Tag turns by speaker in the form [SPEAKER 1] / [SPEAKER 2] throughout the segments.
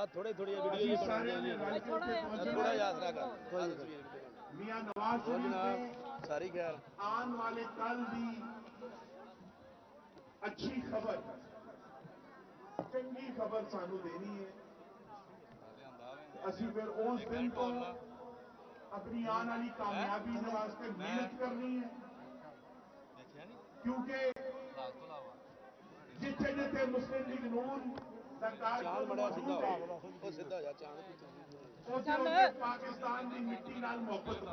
[SPEAKER 1] تھوڑی ویڈیو تھوڑا یاد رکھ
[SPEAKER 2] میاں نواز شریف نے
[SPEAKER 1] ساری خیر
[SPEAKER 2] آن والے کل دی اچھی خبر چنگی خبر سانو دینی ہے اسی پھر اس دن کو اپنی آن والی کامیابی کے واسطے محنت کرنی ہے کیونکہ جتنے جتنے مسلم لیگ نون پاکستان کی مٹی نال محبت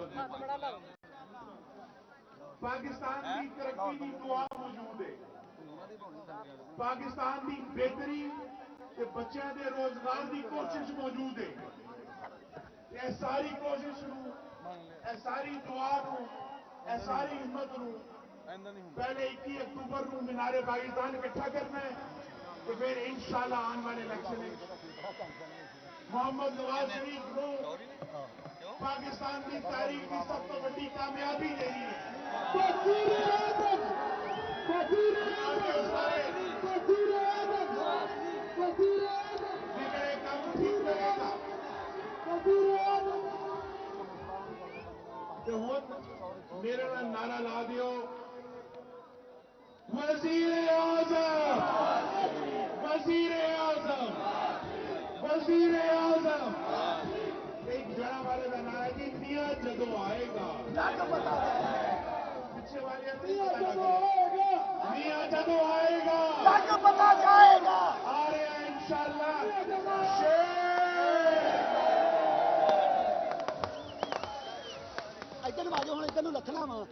[SPEAKER 2] پاکستان کی ترقی کی دعا موجود ہے پاکستان کی بہتری کے بچوں کے روزگار کی کوشش موجود ہے یہ ساری کوشش ساری دعا ساری ہمت پہلے 21 اکتوبر کو مینار پاکستان اکٹھا کرنا ہے تو پھر انشاءاللہ آنے والے الیکشن محمد نواز شریف کو پاکستان کی تاریخ کی سب تو بڑی کامیابی دینی ہے بگڑے کام ٹھیک کرے گا میرے نال نعرہ لا دیو وزیر اعظم وزیر اعظم وزیر اعظم ایک جڑا والے کا نعرہ جی میاں جدو آئے گا پیچھے والے میاں جدو آئے گا پتا جائے گا آ رہے ہیں انشاءاللہ ادھر آ جاؤ ہوں ادھر لکھنا وا